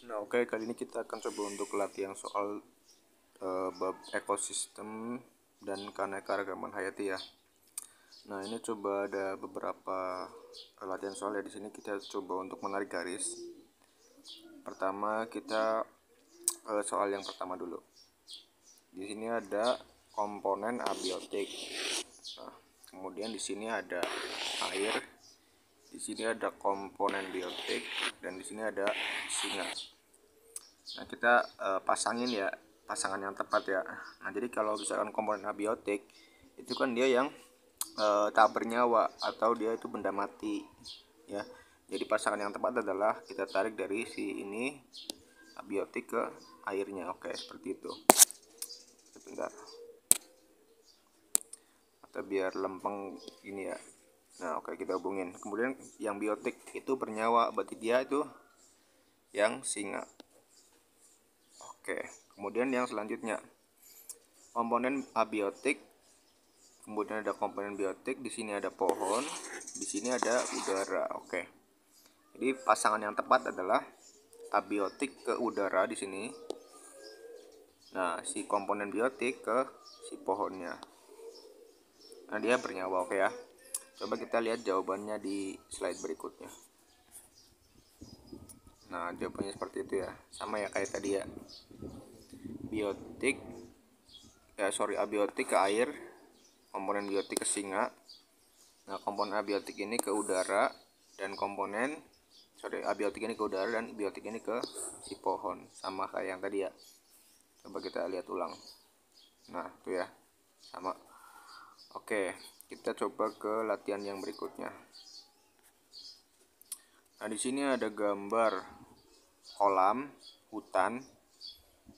Nah, oke, kali ini kita akan coba untuk latihan soal bab ekosistem dan keanekaragaman hayati ya. Nah, ini coba ada beberapa latihan soal ya. Di sini kita coba untuk menarik garis. Pertama kita soal yang pertama dulu. Di sini ada komponen abiotik. Nah, kemudian di sini ada air. Di sini ada komponen biotik dan di sini ada singa. Nah, kita pasangin ya, pasangan yang tepat ya. Nah, jadi kalau misalkan komponen abiotik itu kan dia yang tak bernyawa atau dia itu benda mati ya. Jadi pasangan yang tepat adalah kita tarik dari si ini abiotik ke airnya. Oke, seperti itu. Sebentar. Atau biar lempeng ini ya. Nah, oke, kita hubungin. Kemudian yang biotik itu bernyawa, berarti dia itu yang singa. Oke, kemudian yang selanjutnya komponen abiotik, kemudian ada komponen biotik, di sini ada pohon, di sini ada udara. Oke, jadi pasangan yang tepat adalah abiotik ke udara di sini. Nah, si komponen biotik ke si pohonnya. Nah, dia bernyawa. Oke ya. Coba kita lihat jawabannya di slide berikutnya. Nah, jawabannya seperti itu ya, sama ya kayak tadi ya. Abiotik ke air, komponen biotik ke singa. Nah, komponen abiotik ini ke udara dan abiotik ini ke udara dan biotik ini ke si pohon, sama kayak yang tadi ya. Coba kita lihat ulang. Nah, itu ya, sama. Oke, kita coba ke latihan yang berikutnya. Nah, di sini ada gambar kolam hutan.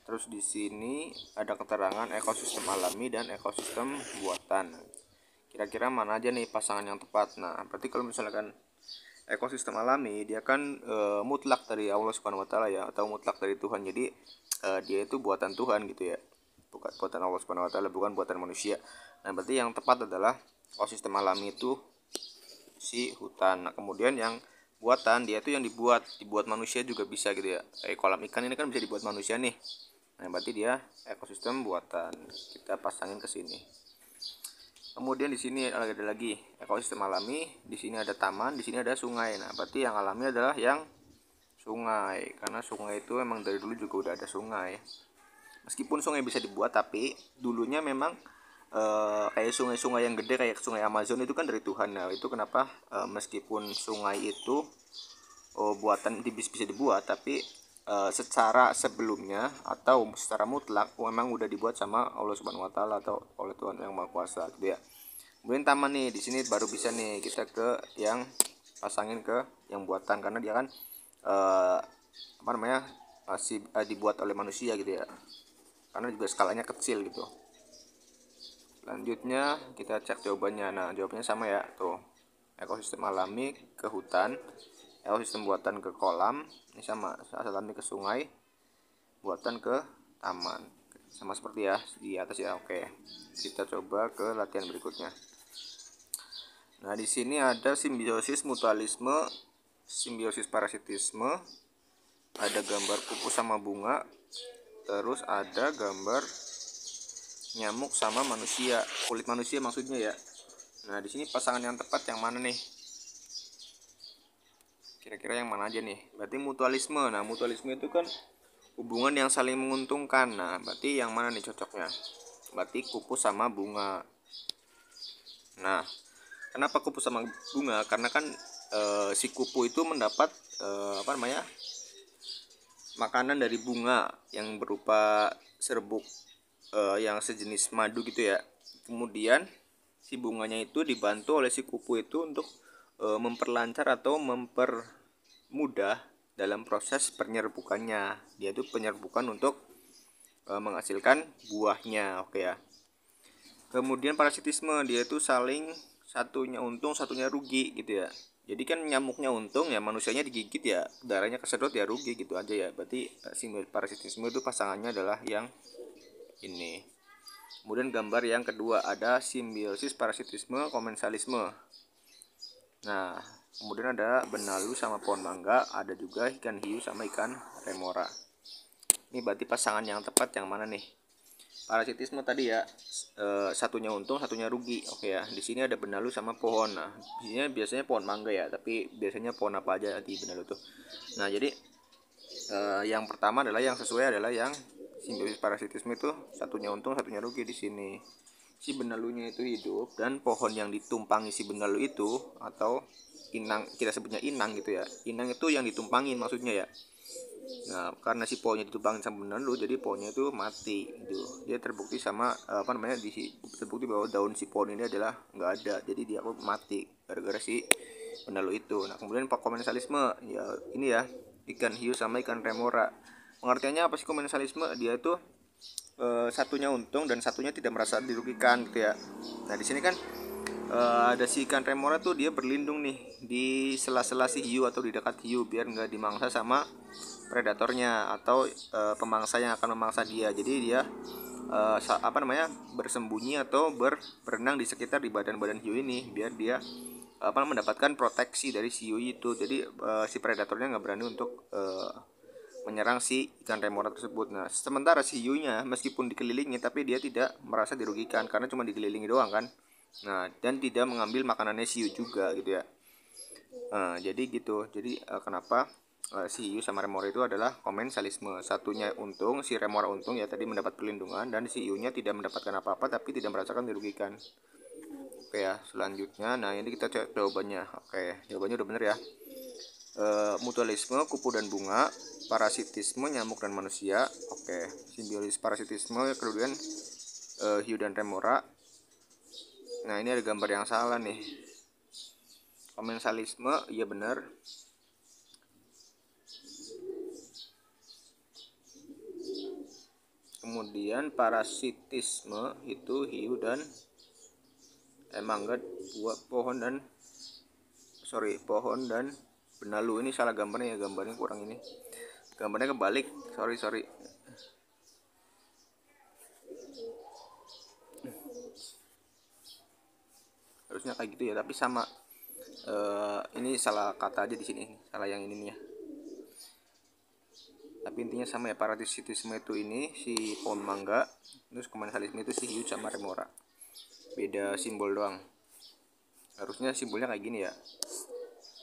Terus di sini ada keterangan ekosistem alami dan ekosistem buatan. Kira-kira mana aja nih pasangan yang tepat? Nah, berarti kalau misalkan ekosistem alami dia kan mutlak dari Allah Subhanahu wa taala ya, atau mutlak dari Tuhan. Jadi dia itu buatan Tuhan gitu ya. Bukan buatan Allah Subhanahu wa taala, bukan buatan manusia. Nah, berarti yang tepat adalah ekosistem alami itu si hutan. Nah, kemudian yang buatan dia itu yang dibuat manusia juga bisa gitu ya. Kayak kolam ikan ini kan bisa dibuat manusia nih. Nah, berarti dia ekosistem buatan. Kita pasangin ke sini. Kemudian di sini ada lagi ekosistem alami, di sini ada taman, di sini ada sungai. Nah, berarti yang alami adalah yang sungai, karena sungai itu memang dari dulu juga udah ada sungai. Meskipun sungai bisa dibuat, tapi dulunya memang kayak sungai-sungai yang gede kayak sungai Amazon itu kan dari Tuhan. Nah, itu kenapa meskipun sungai itu buatan bisa dibuat, tapi secara sebelumnya atau secara mutlak memang udah dibuat sama Allah Subhanahu wa taala atau oleh Tuhan yang Maha Kuasa gitu ya. Kemudian taman nih, di sini baru bisa nih kita ke yang pasangin ke yang buatan, karena dia kan masih dibuat oleh manusia gitu ya. Karena juga skalanya kecil gitu. Selanjutnya kita cek jawabannya. Nah, jawabannya sama ya, tuh. Ekosistem alami ke hutan, ekosistem buatan ke kolam, ini sama, alami ke sungai, buatan ke taman. Sama seperti ya di atas ya. Oke. Kita coba ke latihan berikutnya. Nah, di sini ada simbiosis mutualisme, simbiosis parasitisme, ada gambar kupu sama bunga, terus ada gambar nyamuk sama manusia, kulit manusia maksudnya ya. Nah, di sini pasangan yang tepat yang mana nih? Kira-kira yang mana aja nih? Berarti mutualisme. Nah, mutualisme itu kan hubungan yang saling menguntungkan. Nah, berarti yang mana nih cocoknya? Berarti kupu sama bunga. Nah, kenapa kupu sama bunga? Karena kan si kupu itu mendapat makanan dari bunga yang berupa serbuk yang sejenis madu gitu ya. Kemudian si bunganya itu dibantu oleh si kupu itu untuk memperlancar atau mempermudah dalam proses penyerbukannya. Dia itu penyerbukan untuk menghasilkan buahnya. Oke ya. Kemudian parasitisme, dia itu saling satunya untung satunya rugi gitu ya. Jadi kan nyamuknya untung ya, manusianya digigit ya, darahnya kesedot ya rugi gitu aja ya. Berarti parasitisme itu pasangannya adalah yang ini. Kemudian gambar yang kedua ada simbiosis parasitisme komensalisme. Nah, Kemudian ada benalu sama pohon mangga, ada juga ikan hiu sama ikan remora. Ini berarti pasangan yang tepat yang mana nih? Parasitisme tadi ya, satunya untung satunya rugi. Oke ya, di sini ada benalu sama pohon. Nah, di sini biasanya pohon mangga ya, tapi biasanya pohon apa aja di benalu tuh. Nah, jadi yang pertama adalah yang sesuai adalah yang simbiosis parasitisme itu satunya untung satunya rugi. Di sini si benalunya itu hidup dan pohon yang ditumpangi si benalu itu atau inang, kita sebutnya inang gitu ya. Inang itu yang ditumpangin maksudnya ya. Nah, karena si pohonnya ditumpangin sama benalu, jadi pohonnya itu mati gitu. Dia terbukti sama terbukti bahwa daun si pohon ini adalah nggak ada, jadi dia mati gara-gara si benalu itu. Nah, kemudian komensalisme ya ini ya, ikan hiu sama ikan remora. Pengertiannya apa sih komensalisme? Dia itu satunya untung dan satunya tidak merasa dirugikan gitu ya. Nah, di sini kan ada si ikan remora tuh, dia berlindung nih di sela-sela si hiu atau di dekat hiu biar nggak dimangsa sama predatornya atau pemangsa yang akan memangsa dia. Jadi dia bersembunyi atau berenang di sekitar di badan-badan hiu ini biar dia mendapatkan proteksi dari si hiu itu. Jadi si predatornya nggak berani untuk menyerang si ikan remora tersebut. Nah, sementara si hiunya meskipun dikelilingi tapi dia tidak merasa dirugikan karena cuma dikelilingi doang kan. Nah, dan tidak mengambil makanannya si hiu juga gitu ya. Nah, jadi gitu. Jadi kenapa si hiu sama remora itu adalah komensalisme. Satunya untung, si remora untung ya tadi mendapat perlindungan, dan si hiunya tidak mendapatkan apa-apa tapi tidak merasakan dirugikan. Oke ya, selanjutnya nah ini kita cek jawabannya. Oke, jawabannya udah bener ya. Mutualisme kupu dan bunga, parasitisme nyamuk dan manusia. Oke, simbiosis parasitisme kemudian hiu dan remora. Nah, ini ada gambar yang salah nih. Komensalisme iya benar. Kemudian parasitisme itu hiu dan mangga, buah pohon dan benalu. Ini salah gambarnya ya, gambarnya kurang ini. Gambarnya kebalik. Sorry. Harusnya kayak gitu ya, tapi sama. Ini salah kata aja di sini. Salah yang ini nih ya. Tapi intinya sama ya, parasitisme itu ini si pohon mangga, terus komensalisme itu si hiu sama remora. Beda simbol doang. Harusnya simbolnya kayak gini ya.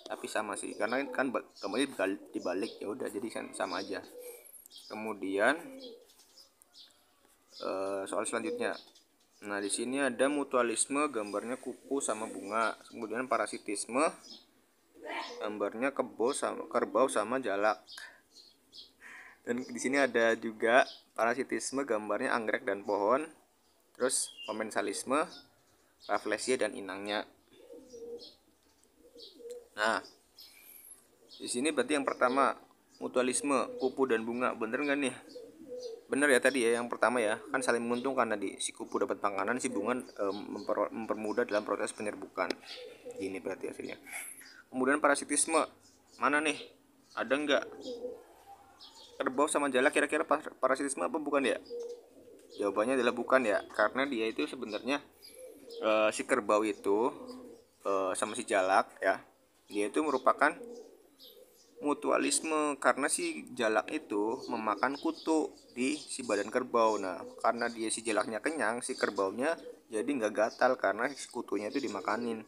Tapi sama sih, karena kan gambarnya dibalik ya udah jadi kan sama aja. Kemudian soal selanjutnya. Nah, di sini ada mutualisme, gambarnya kupu sama bunga. Kemudian parasitisme, gambarnya kerbau sama jalak. Dan di sini ada juga parasitisme, gambarnya anggrek dan pohon. Terus komensalisme, rafflesia dan inangnya. Nah, di sini berarti yang pertama mutualisme, kupu dan bunga, bener nggak nih? Bener ya tadi ya, yang pertama ya, kan saling menguntungkan tadi. Si kupu dapat makanan, si bunga mempermudah dalam proses penyerbukan. Gini berarti hasilnya. Kemudian parasitisme, mana nih? Ada nggak? Kerbau sama jalak kira-kira parasitisme apa bukan ya? Jawabannya adalah bukan ya, karena dia itu sebenarnya si kerbau itu sama si jalak ya, dia itu merupakan mutualisme karena si jalak itu memakan kutu di si badan kerbau. Nah, karena dia si jalaknya kenyang, si kerbaunya jadi nggak gatal karena si kutunya itu dimakanin.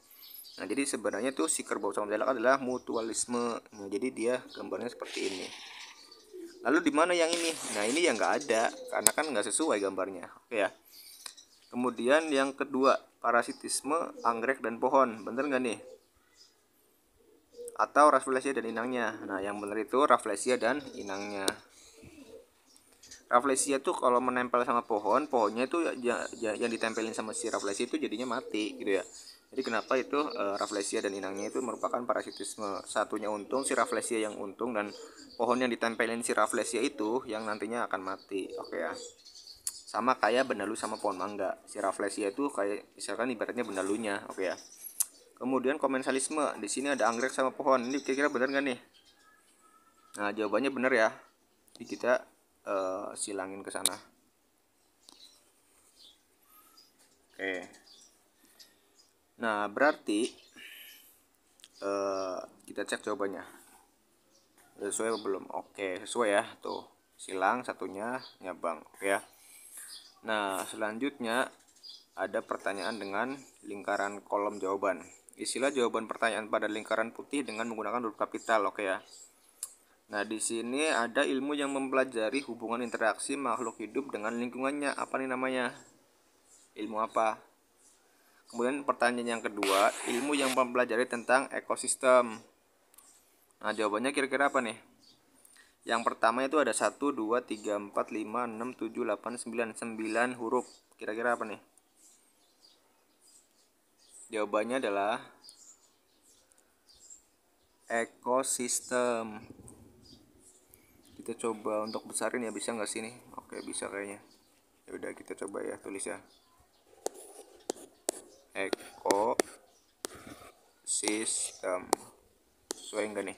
Nah, jadi sebenarnya tuh si kerbau sama jalak adalah mutualisme. Nah, jadi dia gambarnya seperti ini. Lalu di mana yang ini? Nah, ini yang nggak ada karena kan nggak sesuai gambarnya. Oke ya. Kemudian yang kedua, parasitisme anggrek dan pohon. Bener nggak nih? Atau rafflesia dan inangnya. Nah, yang benar itu rafflesia dan inangnya. Rafflesia tuh kalau menempel sama pohonnya itu yang ditempelin sama si rafflesia itu jadinya mati gitu ya. Jadi kenapa itu rafflesia dan inangnya itu merupakan parasitisme. Satunya untung, si rafflesia yang untung, dan pohon yang ditempelin si rafflesia itu yang nantinya akan mati. Oke ya. Sama kayak benalu sama pohon mangga. Si rafflesia itu kayak misalkan ibaratnya benalunya. Oke ya. Kemudian komensalisme, di sini ada anggrek sama pohon. Ini kira-kira benar nggak nih? Nah, jawabannya benar ya. Jadi kita silangin ke sana. Oke. Nah, berarti Kita cek jawabannya. Udah sesuai apa belum? Oke, sesuai ya. Tuh, silang satunya nyabang. Oke ya. Nah, selanjutnya ada pertanyaan dengan lingkaran kolom jawaban. Isilah jawaban pertanyaan pada lingkaran putih dengan menggunakan huruf kapital. Oke ya. Nah, di sini ada ilmu yang mempelajari hubungan interaksi makhluk hidup dengan lingkungannya. Apa nih namanya? Ilmu apa? Kemudian pertanyaan yang kedua, ilmu yang mempelajari tentang ekosistem. Nah, jawabannya kira-kira apa nih? Yang pertama itu ada 1, 2, 3, 4, 5, 6, 7, 8, 9. 9 huruf. Kira-kira apa nih? Jawabannya adalah ekosistem. Kita coba untuk besarin ya, bisa nggak sih nih? Oke, bisa kayaknya. Ya udah, kita coba ya, tulis ya. Ekosistem. Sesuai enggak nih?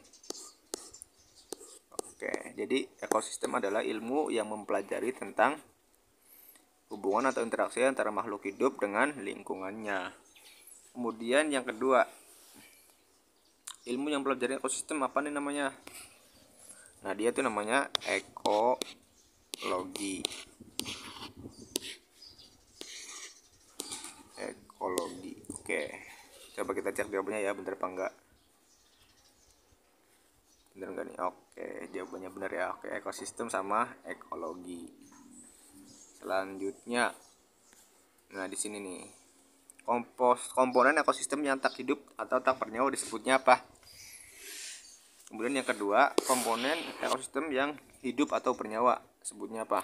Oke, jadi ekosistem adalah ilmu yang mempelajari tentang hubungan atau interaksi antara makhluk hidup dengan lingkungannya. Kemudian yang kedua, ilmu yang mempelajari ekosistem apa nih namanya? Nah, dia tuh namanya ekologi. Ekologi. Oke. Coba kita cek jawabannya ya, bener apa enggak? Bener enggak nih? Oke, jawabannya bener ya. Oke, ekosistem sama ekologi. Selanjutnya, nah di sini nih, komponen ekosistem yang tak hidup atau tak bernyawa disebutnya apa? Kemudian yang kedua, komponen ekosistem yang hidup atau bernyawa sebutnya apa?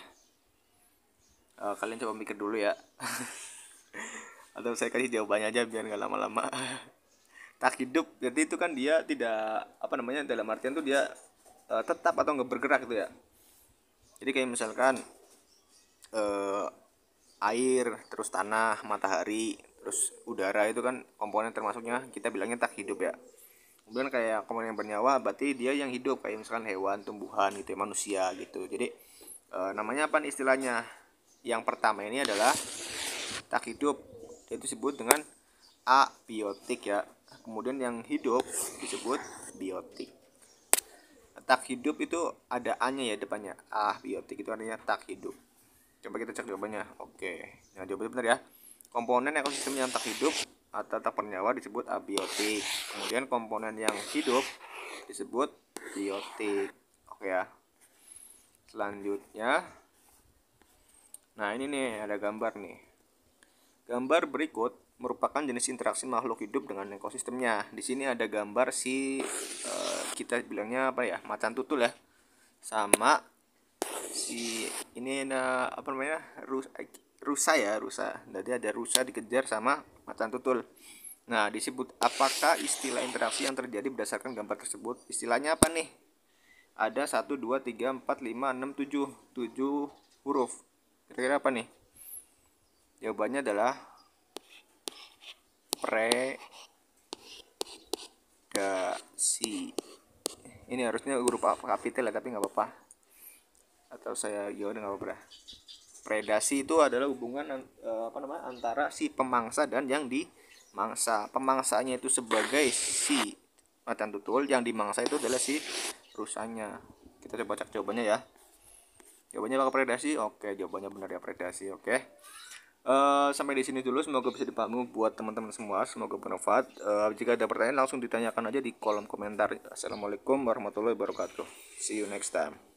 Kalian coba mikir dulu ya. Atau saya kasih jawabannya aja biar nggak lama-lama. Tak hidup, jadi itu kan dia tidak apa namanya, dalam artian tuh dia tetap atau nggak bergerak gitu ya. Jadi kayak misalkan air, terus tanah, matahari, terus udara itu kan komponen termasuknya kita bilangnya tak hidup ya. Kemudian kayak komponen yang bernyawa berarti dia yang hidup, kayak misalkan hewan, tumbuhan gitu ya, manusia gitu. Jadi namanya apa nih istilahnya? Yang pertama ini adalah tak hidup, itu disebut dengan abiotik ya. Kemudian yang hidup disebut biotik. Tak hidup itu ada A-nya ya depannya. Abiotik itu artinya tak hidup. Coba kita cek jawabannya. Oke. Nah, jawabannya benar ya. Komponen ekosistem yang tak hidup atau tak bernyawa disebut abiotik. Kemudian komponen yang hidup disebut biotik. Oke ya. Selanjutnya, nah ini nih ada gambar nih. Gambar berikut merupakan jenis interaksi makhluk hidup dengan ekosistemnya. Di sini ada gambar si kita bilangnya apa ya, macan tutul ya, sama si ini apa namanya, rusa ya, rusa. Jadi ada rusa dikejar sama macan tutul. Nah, disebut apakah istilah interaksi yang terjadi berdasarkan gambar tersebut? Istilahnya apa nih? Ada 1, 2, 3, 4, 5, 6, 7. 7 huruf. Kira-kira apa nih? Jawabannya adalah predasi. Ini harusnya huruf kapital ya, tapi nggak apa-apa. Atau saya jawab nggak apa-apa. Predasi itu adalah hubungan antara si pemangsa dan yang dimangsa. Pemangsanya itu sebagai si macan tutul, yang dimangsa itu adalah si rusanya. Kita coba cek jawabannya ya. Jawabannya bakal predasi. Oke, jawabannya benar ya, predasi. Oke. Sampai di sini dulu, semoga bisa dipahami buat teman-teman semua, semoga bermanfaat. Jika ada pertanyaan langsung ditanyakan aja di kolom komentar. Assalamualaikum warahmatullahi wabarakatuh. See you next time.